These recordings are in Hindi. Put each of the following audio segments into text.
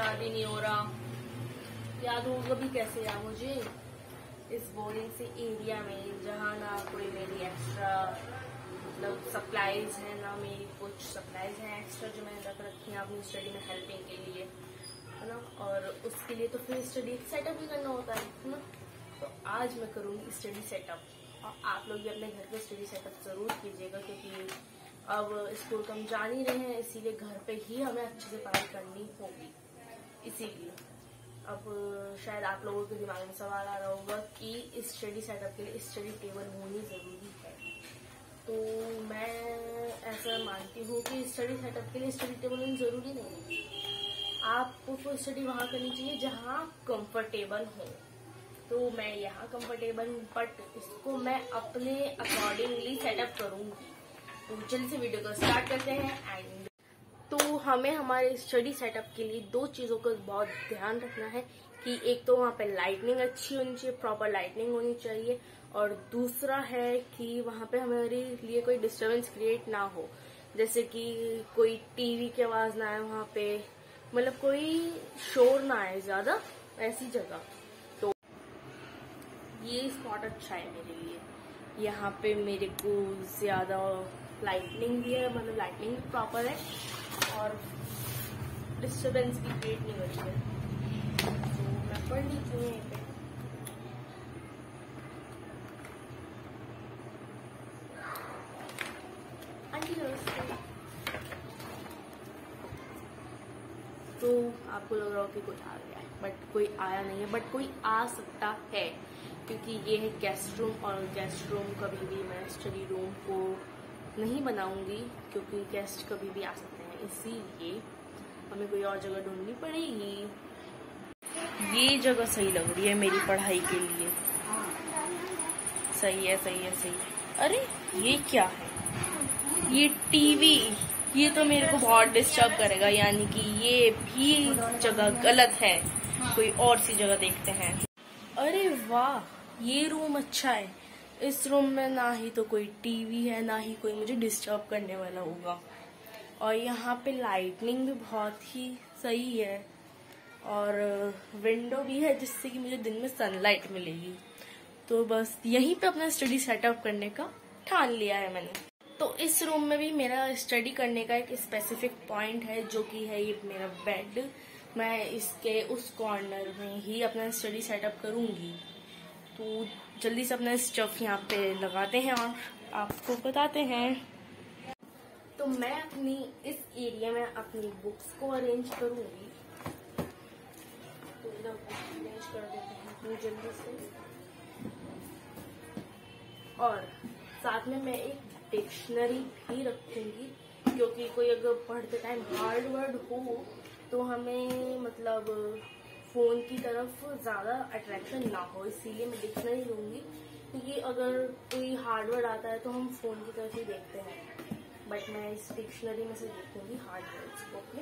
याद ही नहीं हो रहा। याद होगा भी कैसे यार मुझे इस बोरिंग से एरिया में, जहाँ ना कोई मेरी एक्स्ट्रा मतलब सप्लाईज है, ना मेरी कुछ सप्लाईज हैं एक्स्ट्रा जो मैंने रख रखी हैं अपनी स्टडी में हेल्पिंग के लिए, है ना। और उसके लिए तो फिर स्टडी सेटअप भी करना होता है ना। तो आज मैं करूँगी स्टडी सेटअप, और आप लोग भी अपने घर पे स्टडी सेटअप जरूर कीजिएगा, क्योंकि अब स्कूल तो हम जान ही रहे हैं, इसीलिए घर पे ही हमें अच्छे से पढ़ाई करनी होगी। इसीलिए अब शायद आप लोगों के दिमाग में सवाल आ रहा होगा कि स्टडी सेटअप के लिए स्टडी टेबल होनी जरूरी है। तो मैं ऐसा मानती हूँ कि स्टडी सेटअप के लिए स्टडी टेबल होनी जरूरी नहीं है। आपको स्टडी वहाँ करनी चाहिए जहाँ कंफर्टेबल हो। तो मैं यहाँ कंफर्टेबल हूँ, बट इसको मैं अपने अकॉर्डिंगली सेटअप करूँगी। तो जल्दी से वीडियो को स्टार्ट करते हैं। एंड तो हमें हमारे स्टडी सेटअप के लिए दो चीज़ों का बहुत ध्यान रखना है कि एक तो वहाँ पे लाइटनिंग अच्छी होनी चाहिए, प्रॉपर लाइटनिंग होनी चाहिए, और दूसरा है कि वहाँ पे हमारे लिए कोई डिस्टरबेंस क्रिएट ना हो, जैसे कि कोई टीवी की आवाज़ ना आए वहाँ पे, मतलब कोई शोर ना आए ज़्यादा, ऐसी जगह। तो ये स्पॉट अच्छा है मेरे लिए। यहाँ पे मेरे को ज़्यादा लाइटनिंग भी है, मतलब लाइटनिंग भी प्रॉपर है और डिस्टरबेंस भी क्रिएट नहीं हो रही है। तो मैं पढ़ लेती हूँ यहाँ पे। तो आपको लग रहा हो कि कोई आ गया है, बट कोई आया नहीं है, बट कोई आ सकता है, क्योंकि ये है गेस्ट रूम, और गेस्ट रूम कभी भी मैं स्टडी रूम को नहीं बनाऊंगी, क्योंकि गेस्ट कभी भी आ सकते हैं, इसीलिए हमें कोई और जगह ढूंढनी पड़ेगी। ये जगह सही लग रही है मेरी पढ़ाई के लिए। सही है, सही है, सही है। अरे ये क्या है? ये टीवी, ये तो मेरे को बहुत डिस्टर्ब करेगा, यानी कि ये भी जगह गलत है। कोई और सी जगह देखते हैं। अरे वाह, ये रूम अच्छा है। इस रूम में ना ही तो कोई टीवी है, ना ही कोई मुझे डिस्टर्ब करने वाला होगा, और यहाँ पे लाइटनिंग भी बहुत ही सही है, और विंडो भी है जिससे कि मुझे दिन में सनलाइट मिलेगी। तो बस यहीं पे अपना स्टडी सेटअप करने का ठान लिया है मैंने। तो इस रूम में भी मेरा स्टडी करने का एक स्पेसिफिक पॉइंट है, जो कि है ये मेरा बेड। मैं इसके उस कॉर्नर में ही अपना स्टडी सेटअप करूंगी। तो जल्दी से अपना स्टफ यहाँ पे लगाते हैं और आपको बताते हैं। तो मैं अपनी इस एरिया में अपनी बुक्स को अरेंज करूंगी। तो इधर बुक्स अरेंज कर देते हैं अपनी जल्दी से, और साथ में मैं एक डिक्शनरी भी रखूंगी, क्योंकि कोई अगर पढ़ते टाइम हार्ड वर्ड हो तो हमें मतलब फोन की तरफ ज्यादा अट्रैक्शन ना हो, इसीलिए मैं डिक्शनरी लूंगी। क्योंकि अगर कोई हार्ड वर्ड आता है तो हम फोन की तरफ ही देखते हैं, बट मैं इस डिक्शनरी में से देखूंगी हार्ड वर्ड्स को अपने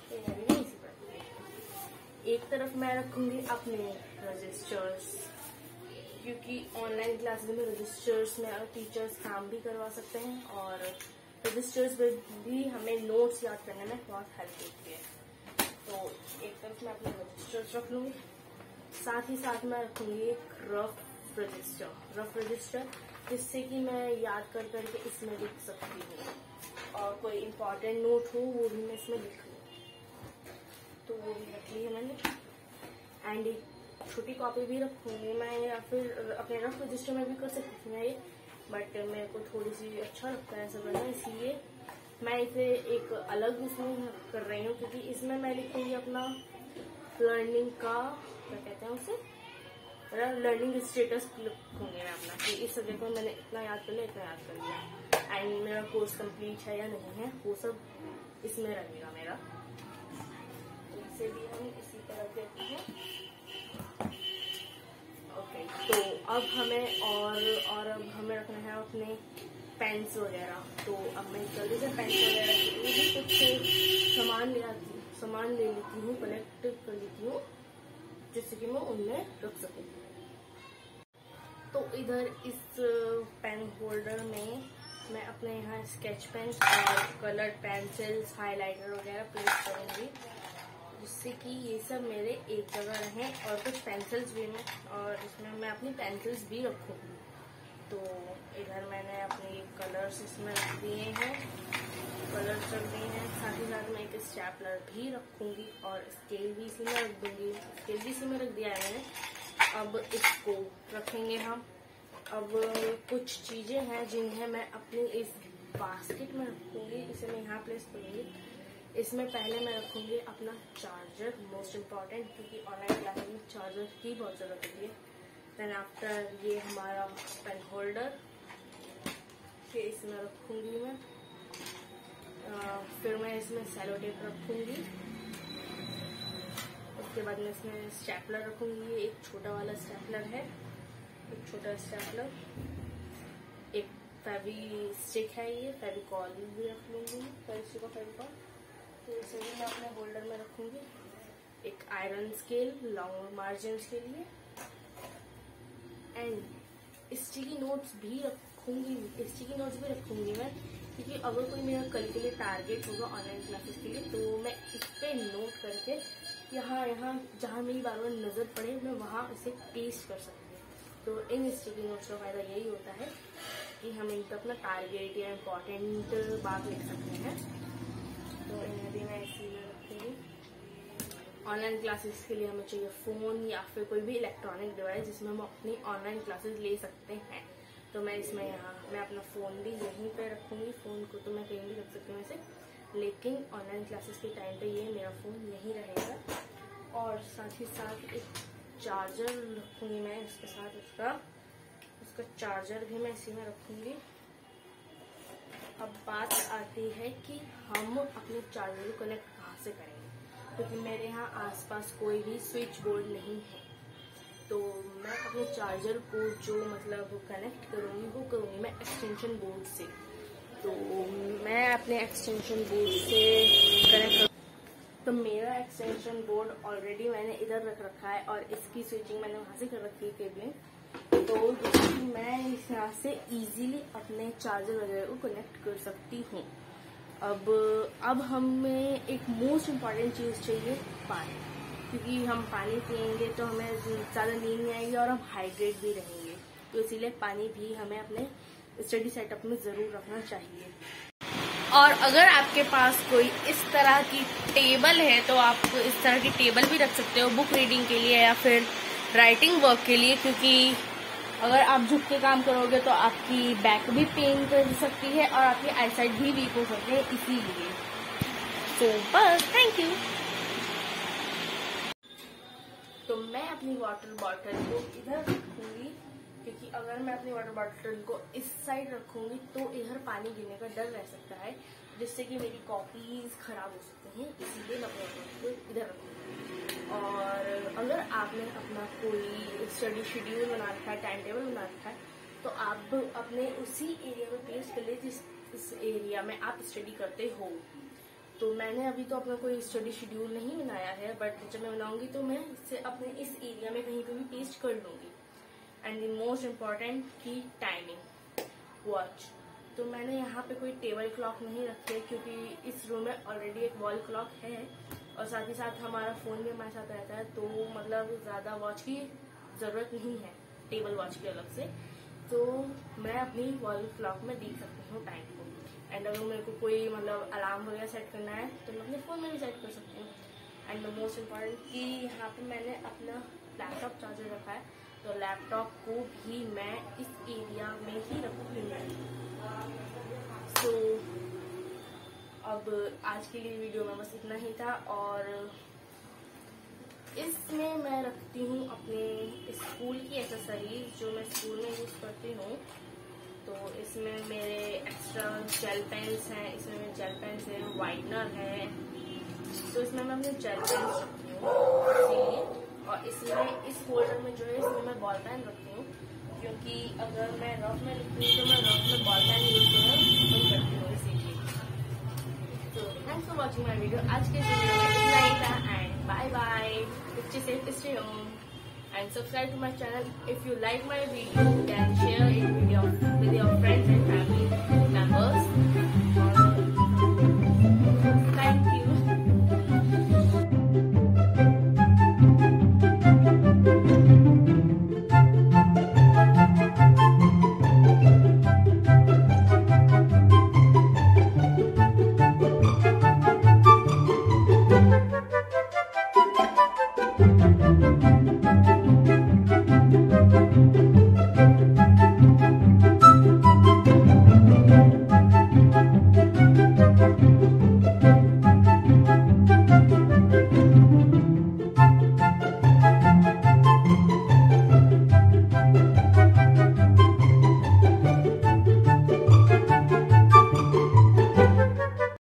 तैयारी में इसी पर। एक तरफ मैं रखूंगी अपने रजिस्टर्स, क्योंकि ऑनलाइन क्लासेस में रजिस्टर्स में टीचर्स काम भी करवा सकते हैं, और रजिस्टर्स में भी हमें नोट्स याद करने में बहुत हेल्प होती है। तो एक तरफ मैं अपने रजिस्टर्स रख लूंगी, साथ ही साथ मैं रखूंगी एक रफ रजिस्टर, जिससे कि मैं याद कर करके इसमें लिख सकती हूँ, और कोई इम्पोर्टेंट नोट हो वो भी मैं इसमें लिख लूँ। तो वो भी रख ली है मैंने। एंड एक छोटी कॉपी भी रखूंगी मैं, या फिर अपने रफ रजिस्टर में भी कर सकती हूँ ये, बट मेरे को थोड़ी सी अच्छा लगता है ऐसा करना, इसलिए मैं इसे एक अलग उसमें कर रही हूँ। क्योंकि इसमें मैं लिखूंगी अपना लर्निंग का, क्या कहते हैं उसे, लर्निंग स्टेटस लिखूंगी मैं अपना, कि इस सब्जेक्ट में मैंने इतना याद कर लिया, इतना याद कर लिया, एंड मेरा कोर्स कंप्लीट है या नहीं है, वो सब इसमें रहेगा मेरा। तो इसे भी हम इसी तरह देते हैं। ओके, तो अब हमें और अब हमें रखना है अपने पेन्स वगैरह। तो अब मैं जल्दी से पेन्स वगैरह के लिए भी कुछ सामान ले लेती हूँ, कलेक्ट कर लेती हूँ, जिससे कि मैं उनमें रख सकूँ। तो इधर इस पेन होल्डर में मैं अपने यहाँ स्केच पेन और कलर पेंसिल्स, हाइलाइटर वगैरह प्लेस करूँगी, जिससे कि ये सब मेरे एक जगह रहें, और कुछ पेंसिल्स भी हैं और इसमें मैं अपनी पेंसिल्स भी रखूँगी। तो इधर मैंने अपने कलर्स इसमें रख दिए हैं, कलर्स रख दिए हैं। साथ ही साथ मैं एक स्टेपलर भी रखूँगी और स्केल भी इसी में रख दूँगी। स्केल भी इसी में रख दिया है मैंने। अब इसको रखेंगे हम। अब कुछ चीज़ें हैं जिन्हें मैं अपनी इस बास्केट में रखूँगी। इसे मैं यहाँ प्लेस करूँगी। इसमें पहले मैं रखूँगी अपना चार्जर, मोस्ट इम्पॉर्टेंट, क्योंकि ऑनलाइन क्लासेस में चार्जर की बहुत ज़रूरत होती है। देन आफ्टर ये हमारा पेन होल्डर के इसमें रखूँगी मैं। फिर मैं इसमें सेलो टेप रखूँगी। उसके बाद मैं इसमें स्टेपलर रखूँगी। ये एक छोटा वाला स्टेपलर है, एक छोटा स्टेपलर। एक फेवी स्टिक है, ये फेविकॉल भी रख लूँगी, फेविकॉल। तो इसे भी मैं अपने होल्डर में रखूँगी। एक आयरन स्केल लॉन्ग मार्जिन के लिए, एंड स्टिकी नोट्स भी रखूँगी। स्टिकी नोट्स भी रखूँगी मैं, क्योंकि अगर कोई मेरा कल के लिए टारगेट होगा ऑनलाइन क्लासेस के लिए, तो मैं इस पे नोट करके यहाँ जहाँ मेरी बार बार नज़र पड़े मैं वहाँ इसे पेस्ट कर सकती हूँ। तो इन स्टिकी नोट्स का फायदा यही होता है कि हम इन पर अपना टारगेट या इम्पोर्टेंट बात लिख सकते हैं। तो इन्हें भी मैं इसीलिए रखूँगी। ऑनलाइन क्लासेस के लिए हमें चाहिए फ़ोन या फिर कोई भी इलेक्ट्रॉनिक डिवाइस जिसमें हम अपनी ऑनलाइन क्लासेस ले सकते हैं। तो मैं इसमें मैं अपना फ़ोन भी यहीं पे रखूँगी। फ़ोन को तो मैं कहीं भी रख सकती हूँ वैसे, लेकिन ऑनलाइन क्लासेस के टाइम पे ये मेरा फ़ोन यहीं रहेगा। और साथ ही साथ एक चार्जर रखूँगी मैं इसके साथ। उसका चार्जर भी मैं इसी में रखूँगी। अब बात आती है कि हम अपने चार्जर को कनेक्ट कहाँ से करेंगे, क्योंकि मेरे यहाँ आसपास कोई भी स्विच बोर्ड नहीं है। तो मैं अपने चार्जर को जो कनेक्ट करूँगी वो करूँगी मैं एक्सटेंशन बोर्ड से। तो मैं अपने एक्सटेंशन बोर्ड से कनेक्ट तो मेरा एक्सटेंशन बोर्ड ऑलरेडी मैंने इधर रख रखा है और इसकी स्विचिंग मैंने वहाँ से कर रखी है केबलिंग। तो मैं इस यहाँ से इजीली अपने चार्जर वगैरह को कनेक्ट कर सकती हूँ। अब हमें एक मोस्ट इम्पॉर्टेंट चीज़ चाहिए, पानी, क्योंकि हम पानी पियेंगे तो हमें ज़्यादा नींद नहीं आएगी और हम हाइड्रेट भी रहेंगे। तो इसीलिए पानी भी हमें अपने स्टडी सेटअप में ज़रूर रखना चाहिए। और अगर आपके पास कोई इस तरह की टेबल है तो आप इस तरह की टेबल भी रख सकते हो बुक रीडिंग के लिए या फिर राइटिंग वर्क के लिए, क्योंकि अगर आप झुक के काम करोगे तो आपकी बैक भी पेन कर सकती है और आपकी आईसाइट भी वीक हो सकती है। इसीलिए तो बस थैंक यू। तो मैं अपनी वाटर बॉटल को इधर रखूंगी, क्योंकि अगर मैं अपनी वाटर बॉटल को इस साइड रखूंगी तो इधर पानी गिरने का डर रह सकता है, जिससे कि मेरी कॉपीज खराब हो सकती हैं। इसीलिए मैं अपनी वाटर को इधर रखूंगी। और अगर आपने अपना कोई स्टडी शेड्यूल बना रखा है, टाइम टेबल बना रखा है, तो आप अपने उसी एरिया में प्लेस कर ले जिस एरिया में आप स्टडी करते हो। तो मैंने अभी तो अपना कोई स्टडी शेड्यूल नहीं बनाया है, बट जब मैं बनाऊंगी तो मैं इसे अपने इस एरिया में कहीं पे भी पेस्ट कर लूंगी। एंड द मोस्ट इम्पॉर्टेंट की टाइमिंग, वॉच। तो मैंने यहाँ पे कोई टेबल क्लॉक नहीं रखी है, क्योंकि इस रूम में ऑलरेडी एक वॉल क्लॉक है और साथ ही साथ हमारा फोन भी हमारे साथ रहता है। तो ज्यादा वॉच की जरूरत नहीं है टेबल वॉच के अलग से। तो मैं अपनी वॉल क्लॉक में देख सकती हूँ टाइम को। एंड अगर मेरे को कोई अलार्म वगैरह सेट करना है तो मैं अपने फोन में भी सेट कर सकती हूँ। एंड द मोस्ट इम्पॉर्टेंट कि यहाँ पे मैंने अपना लैपटॉप चार्जर रखा है, तो लैपटॉप को भी मैं इस एरिया में ही रखूंगी। तो अब आज के लिए वीडियो में बस इतना ही था। और इसमें मैं रखती हूँ अपने स्कूल की एक्सेसरीज जो मैं स्कूल में यूज करती हूँ। तो इसमें मेरे एक्स्ट्रा जेल पेन्स हैं, इसमें मेरे जेल पेन्स हैं, वाइटनर है। तो इसमें मैं अपने जेल पेन्स रखती हूँ। और इसमें इस फोल्डर में जो है इसमें मैं बॉल पेन रखती हूँ, क्योंकि अगर मैं रफ में लिखती हूँ तो मैं रफ में बॉल पेन यूज करती हूँ। इसीलिए तो thanks for watching my video. आज के वीडियो में इतना ही था। And bye bye, stay safe, stay home, and subscribe to my channel. If you like my video, then share it with your friends and family.